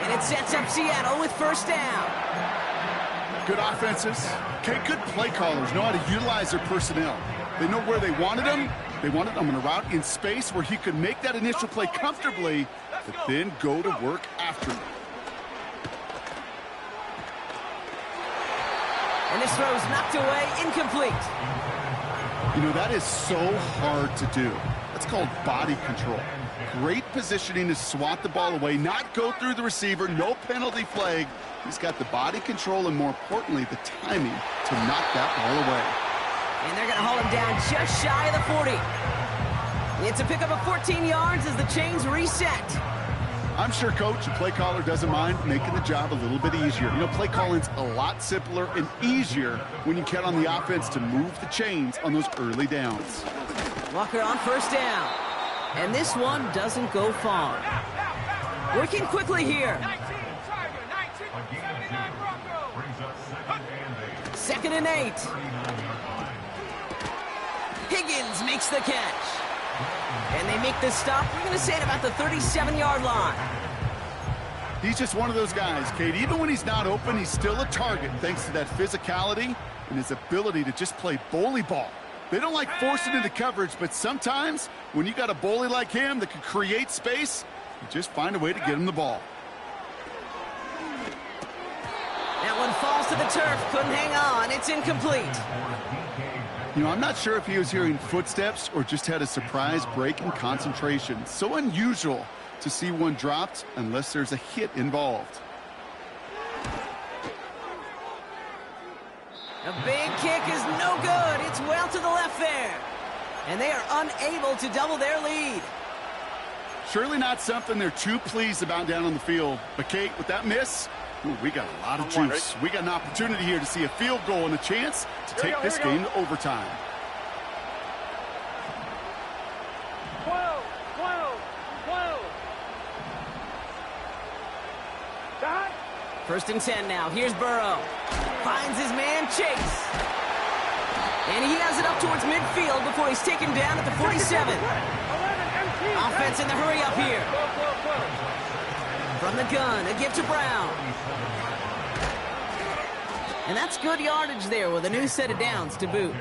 And it sets up Seattle with 1st down. Good offenses. Okay, good play callers know how to utilize their personnel. They know where they wanted them. They wanted them on a route in space where he could make that initial play comfortably, but then go to work after it. And this throw is knocked away, incomplete. You know, that is so hard to do. That's called body control. Great positioning to swat the ball away, not go through the receiver, no penalty flag. He's got the body control and, more importantly, the timing to knock that ball away. And they're going to haul him down just shy of the 40. It's a pickup of 14 yards as the chains reset. I'm sure Coach, the play caller, doesn't mind making the job a little bit easier. You know, play calling's a lot simpler and easier when you count on the offense to move the chains on those early downs. Walker on 1st down. And this one doesn't go far. Working quickly here. 2nd and 8. Higgins makes the catch. And they make this stop, we're going to say, at about the 37-yard line. He's just one of those guys, Kate. Even when he's not open, he's still a target thanks to that physicality and his ability to just play bully ball. They don't like forcing into coverage, but sometimes when you got a bully like him that can create space, you just find a way to get him the ball. That one falls to the turf. Couldn't hang on. It's incomplete. You know, I'm not sure if he was hearing footsteps or just had a surprise break in concentration. So unusual to see one dropped unless there's a hit involved. A big kick is no good. It's well to the left there. And they are unable to double their lead. Surely not something they're too pleased about down on the field. But, Kate, with that miss, Ooh, we got a lot of juice. We got an opportunity here to see a field goal and a chance to take this game to overtime. 12, 12, 12. Dot. 1st and 10 now. Here's Burrow. Finds his man, Chase. And he has it up towards midfield before he's taken down at the 47. 11, empty. Offense in the hurry up here. 12, 12, 12. From the gun, a give to Brown. And that's good yardage there with a new set of downs to boot.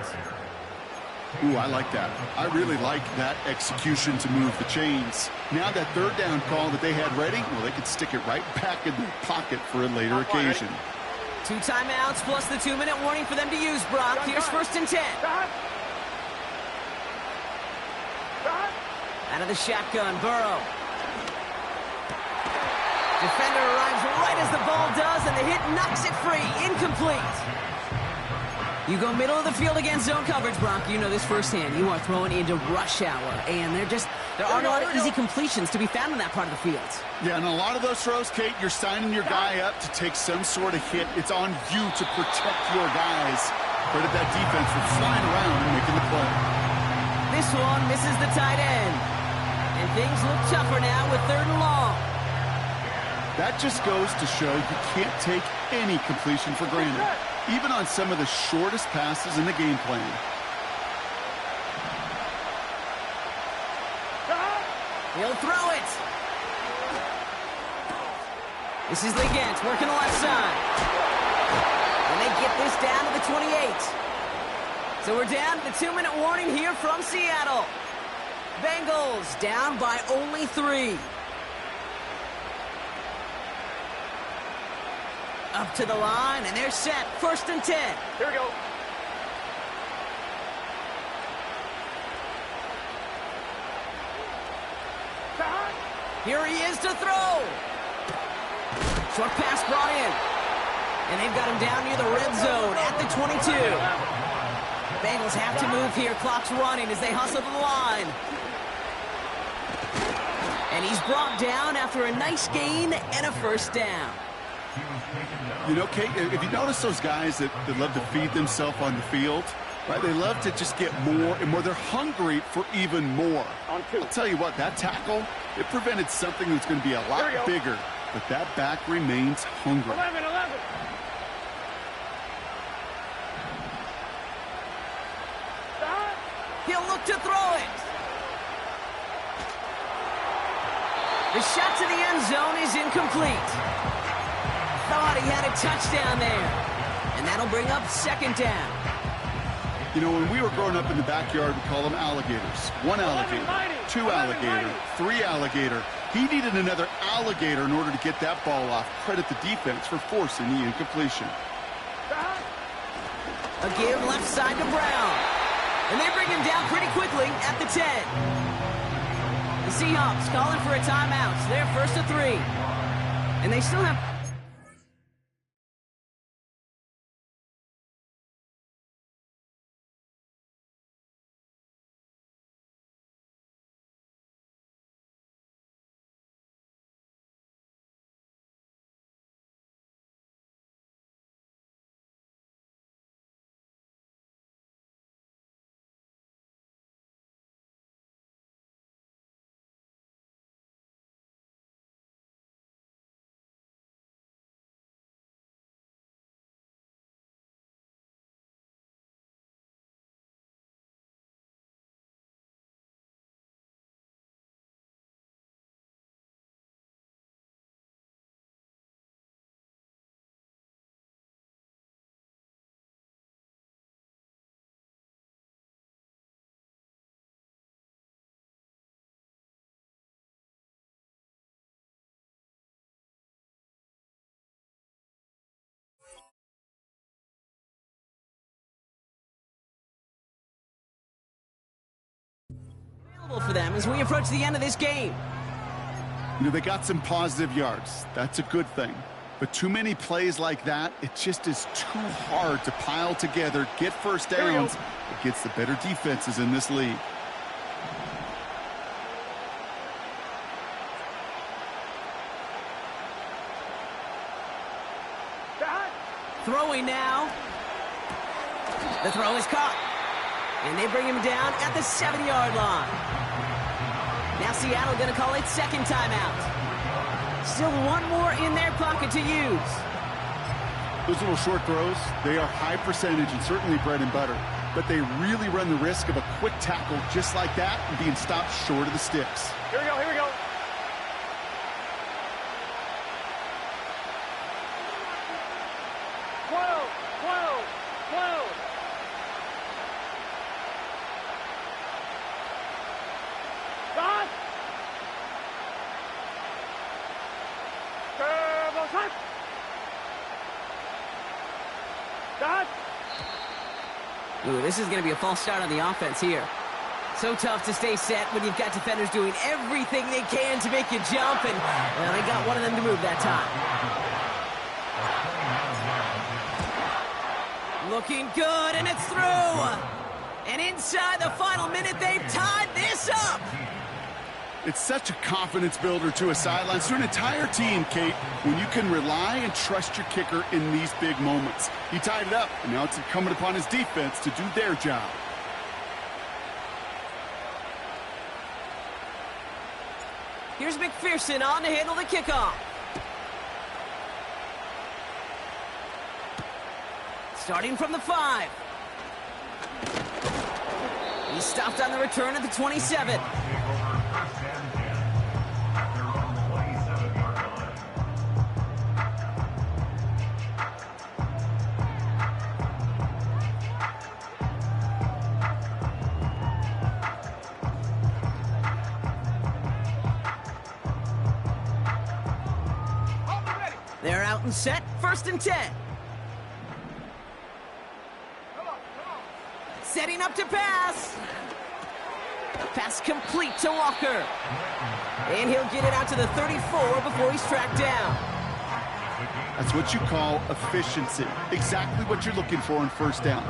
Ooh, I like that. I really like that execution to move the chains. Now that 3rd down call that they had ready, well, they could stick it right back in their pocket for a later occasion. 2 timeouts plus the 2-minute warning for them to use, Brock. Here's 1st and 10. Dot. Dot. Out of the shotgun, Burrow. Defender arrives right as the ball does, and the hit knocks it free. Incomplete. You go middle of the field against zone coverage, Brock. You know this firsthand. You are throwing into rush hour, and there aren't a lot of easy completions to be found in that part of the field. Yeah, and a lot of those throws, Kate, you're signing your guy up to take some sort of hit. It's on you to protect your guys. Credit that defense for flying around and making the play. This one misses the tight end. And things look tougher now with 3rd and long. That just goes to show you can't take any completion for granted, even on some of the shortest passes in the game plan. He'll throw it. This is Legent working the left side. And they get this down to the 28. So we're down to the 2-minute warning here from Seattle. Bengals down by only 3. Up to the line, and they're set. 1st and 10. Here we go. Dot. Here he is to throw. Short pass brought in. And they've got him down near the red zone at the 22. Bengals have to move here. Clock's running as they hustle to the line. And he's brought down after a nice gain and a 1st down. You know, Kate, if you notice those guys that love to feed themselves on the field, right? They love to just get more and more. They're hungry for even more. On 2. I'll tell you what, that tackle, it prevented something that's going to be a lot bigger. But that back remains hungry. 11, 11. Dot. He'll look to throw it. The shot to the end zone is incomplete. Thought he had a touchdown there. And that'll bring up 2nd down. You know, when we were growing up in the backyard, we call them alligators. 1 alligator, 2 alligator, 3 alligator. He needed another alligator in order to get that ball off. Credit the defense for forcing the incompletion. A give left side to Brown. And they bring him down pretty quickly at the 10. The Seahawks calling for a timeout. They're 1st and 3. And they still have... for them as we approach the end of this game. You know, they got some positive yards. That's a good thing. But too many plays like that, it just is too hard to pile together, get 1st downs against the better defenses in this league. throwing now. The throw is caught. And they bring him down at the 7-yard line. Now Seattle going to call it second timeout. Still one more in their pocket to use. Those little short throws, they are high percentage and certainly bread and butter. But they really run the risk of a quick tackle just like that and being stopped short of the sticks. Here we go, here we go. Ooh, this is going to be a false start on the offense here. So tough to stay set when you've got defenders doing everything they can to make you jump, and well, they got one of them to move that time. Looking good, and it's through. And inside the final minute, they've tied this up. It's such a confidence builder to a sideline, to an entire team, Kate, when you can rely and trust your kicker in these big moments. He tied it up, and now it's incumbent upon his defense to do their job. Here's McPherson on to handle the kickoff. Starting from the 5. He's stopped on the return at the 27. They're out and set, 1st and 10. Setting up to pass. Pass complete to Walker. And he'll get it out to the 34 before he's tracked down. That's what you call efficiency. Exactly what you're looking for in 1st down.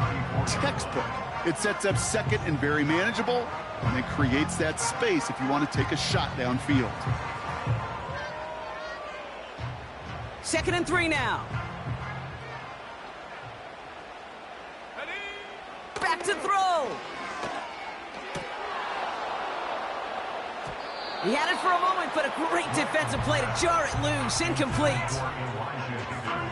Textbook. It sets up 2nd and very manageable, and then creates that space if you want to take a shot downfield. 2nd and 3 now. Back to throw. He had it for a moment, but a great defensive play to jar it loose. Incomplete.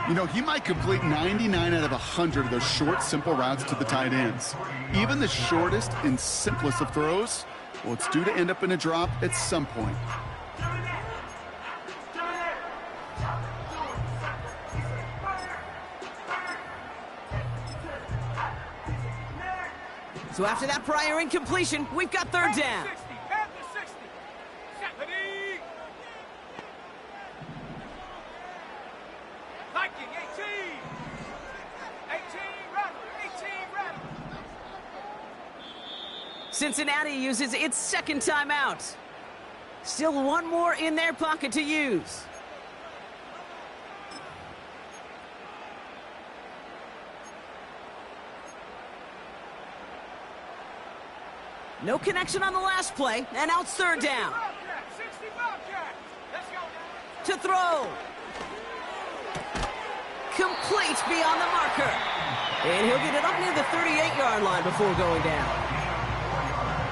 You know, he might complete 99 out of 100 of those short, simple routes to the tight ends. Even the shortest and simplest of throws, well, it's due to end up in a drop at some point. So after that prior incompletion, we've got 3rd down. Cincinnati uses its 2nd timeout. Still one more in their pocket to use. No connection on the last play, and now it's 3rd down. To throw. Complete beyond the marker. And he'll get it up near the 38-yard line before going down.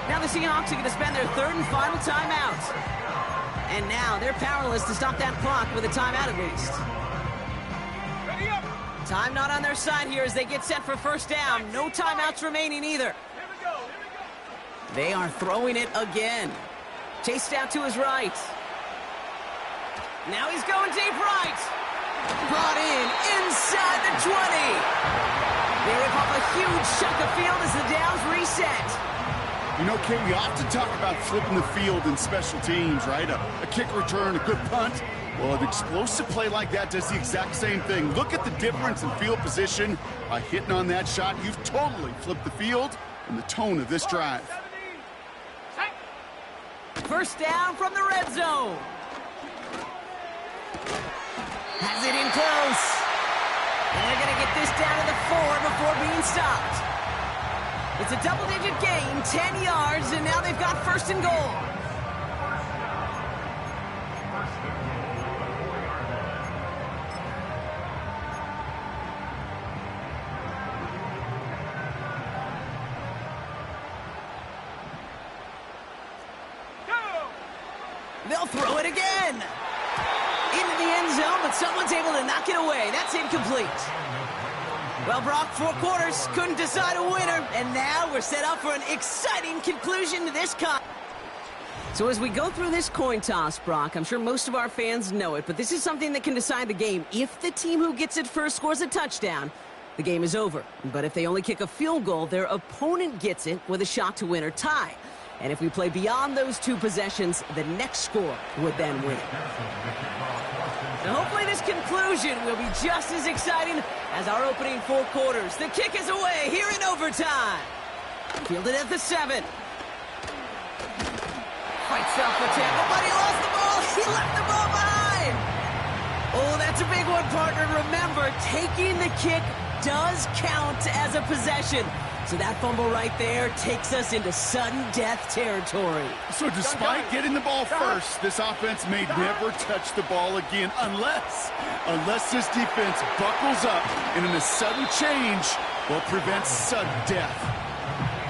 Now the Seahawks are going to spend their 3rd and final timeout. And now they're powerless to stop that clock with a timeout at least. Time not on their side here as they get set for 1st down. No timeouts remaining either. They are throwing it again. Chased out to his right. Now he's going deep right. Brought in inside the 20. They rip off a huge chunk of field as the downs reset. You know, Kate, we often talk about flipping the field in special teams, right? A kick return, a good punt. Well, an explosive play like that does the exact same thing. Look at the difference in field position. By hitting on that shot, you've totally flipped the field and the tone of this drive. 1st down from the red zone. Has it in close. And they're going to get this down to the 4 before being stopped. It's a double-digit gain, 10 yards, and now they've got 1st and goal. They'll throw it again. Into the end zone, but someone's able to knock it away. That's incomplete. Well, Brock, 4 quarters, couldn't decide a winner, and now we're set up for an exciting conclusion to this con. So as we go through this coin toss, Brock, I'm sure most of our fans know it, but this is something that can decide the game. If the team who gets it first scores a touchdown, the game is over. But if they only kick a field goal, their opponent gets it with a shot to win or tie. And if we play beyond those 2 possessions, the next score would then win. So hopefully this conclusion will be just as exciting as our opening 4 quarters. The kick is away here in overtime. Fielded at the 7. Fights off for tackle, but he lost the ball. He left the ball behind. Oh, that's a big one, partner. Remember, taking the kick does count as a possession. So that fumble right there takes us into sudden death territory. So despite getting the ball first, this offense may never touch the ball again unless this defense buckles up and in a sudden change will prevent sudden death.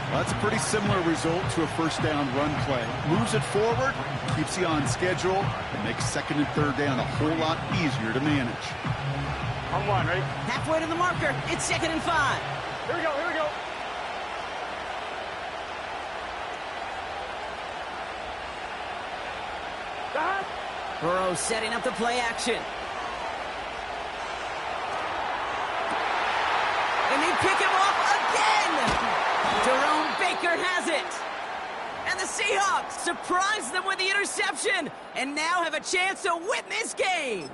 Well, that's a pretty similar result to a first down run play. Moves it forward, keeps you on schedule, and makes 2nd and 3rd down a whole lot easier to manage. On 1, right? Halfway to the marker. It's 2nd and 5. Here we go, here we go. Burrow setting up the play action. And they pick him off again. Jerome Baker has it. And the Seahawks surprise them with the interception and now have a chance to win this game.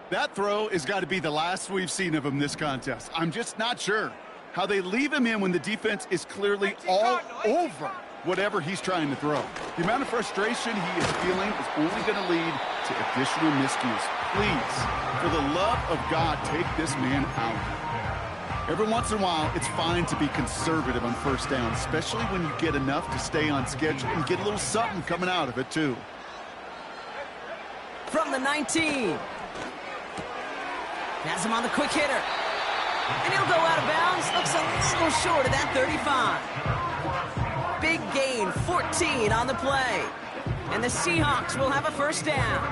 That throw has got to be the last we've seen of him this contest. I'm just not sure how they leave him in when the defense is clearly all over whatever he's trying to throw. The amount of frustration he is feeling is only going to lead to additional miscues. Please, for the love of God, take this man out. Every once in a while, it's fine to be conservative on first down, especially when you get enough to stay on schedule and get a little something coming out of it, too. From the 19. Has him on the quick hitter. And he'll go out of bounds. Looks a little short of that 35. Big gain, 14 on the play. And the Seahawks will have a first down.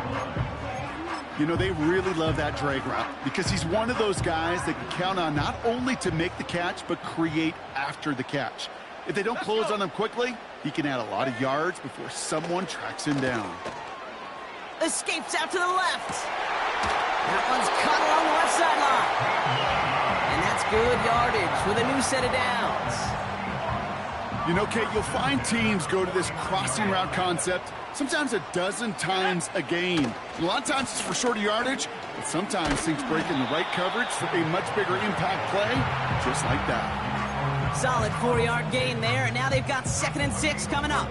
You know, they really love that drag route because he's one of those guys that can count on not only to make the catch, but create after the catch. If they don't close on him quickly, he can add a lot of yards before someone tracks him down. Escapes out to the left. That one's caught along the left sideline. And that's good yardage with a new set of downs. You know, Kate, you'll find teams go to this crossing route concept sometimes a dozen times a game. And a lot of times it's for shorter yardage, but sometimes things break in the right coverage for a much bigger impact play, just like that. Solid 4-yard gain there, and now they've got 2nd and 6 coming up.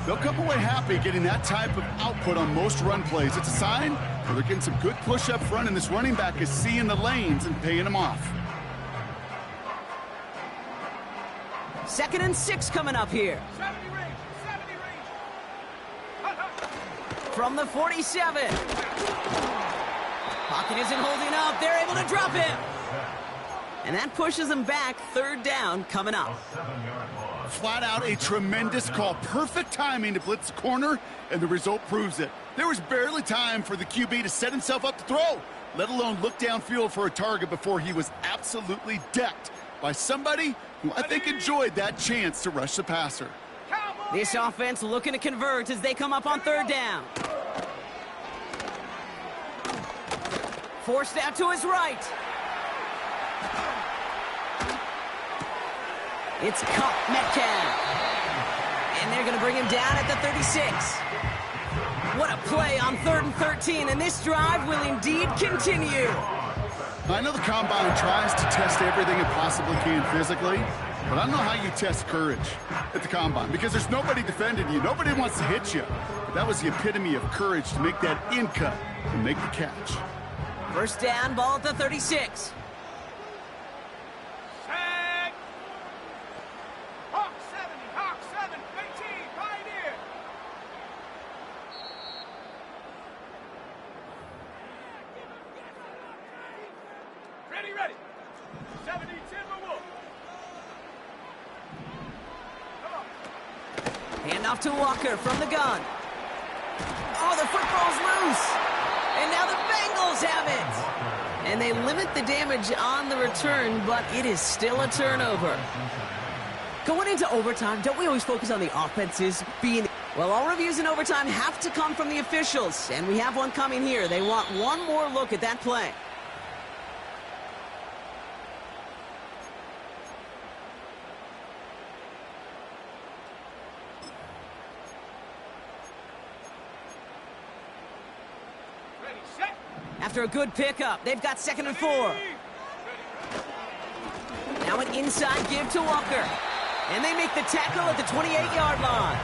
They'll come away happy getting that type of output on most run plays. It's a sign that they're getting some good push up front, and this running back is seeing the lanes and paying them off. 2nd and 6 coming up here. 70 range. From the 47. Pocket isn't holding up. They're able to drop him. And that pushes them back. 3rd down coming up. Flat out a tremendous call. Perfect timing to blitz the corner, and the result proves it. There was barely time for the QB to set himself up to throw, let alone look downfield for a target before he was absolutely decked by somebody who I think enjoyed that chance to rush the passer. This offense looking to convert as they come up on 3rd down. Forced out to his right. It's Cup Metcalf. And they're going to bring him down at the 36. What a play on 3rd and 13, and this drive will indeed continue. I know the Combine tries to test everything it possibly can physically, but I don't know how you test courage at the Combine because there's nobody defending you. Nobody wants to hit you. But that was the epitome of courage to make that in cut and make the catch. 1st down, ball at the 36. Set. Hawk 7, 18, Pioneer. Ready. 70, Timberwolf. Come on. Hand off to Walker from the gun. Oh, the football's loose. And now the Bengals have it. And they limit the damage on the return, but it is still a turnover. Going into overtime, don't we always focus on the offenses being... Well, all reviews in overtime have to come from the officials, and we have one coming here. They want one more look at that play. Ready, set. After a good pickup, they've got 2nd and 4. Now an inside give to Walker. And they make the tackle at the 28-yard line.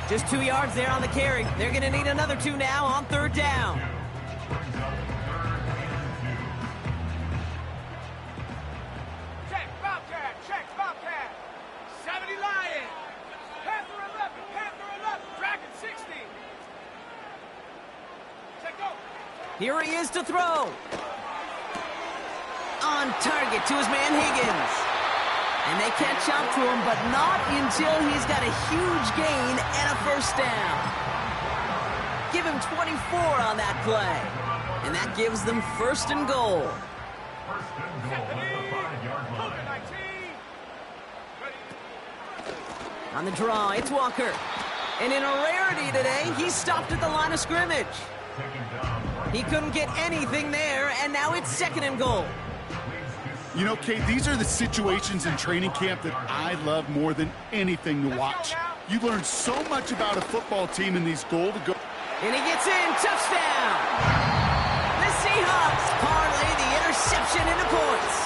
Just 2 yards there on the carry. They're going to need another 2 now on 3rd down. Check, Bobcat. 70 Lion. Panther 11, Dragon 60. Check, go. Here he is to throw. On target to his man Higgins. And they catch up to him, but not until he's got a huge gain and a 1st down. Give him 24 on that play. And that gives them 1st and goal. On the draw, it's Walker. And in a rarity today, he's stopped at the line of scrimmage. He couldn't get anything there, and now it's 2nd and goal. You know, Kate, these are the situations in training camp that I love more than anything to watch. You learn so much about a football team in these goal-to-go. And he gets in, touchdown! The Seahawks parlay the interception into points.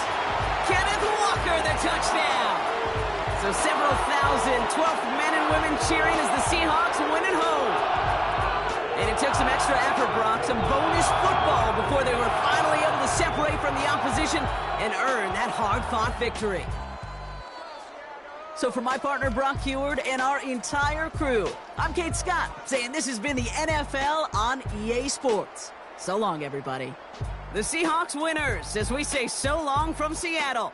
Kenneth Walker, the touchdown! So several thousand 12th men and women cheering as the Seahawks win at home. And it took some extra effort, Brock, some bonus football before they were finally able to separate from the opposition and earn that hard-fought victory. So for my partner, Brock Heward, and our entire crew, I'm Kate Scott, saying this has been the NFL on EA Sports. So long, everybody. The Seahawks winners, as we say so long from Seattle.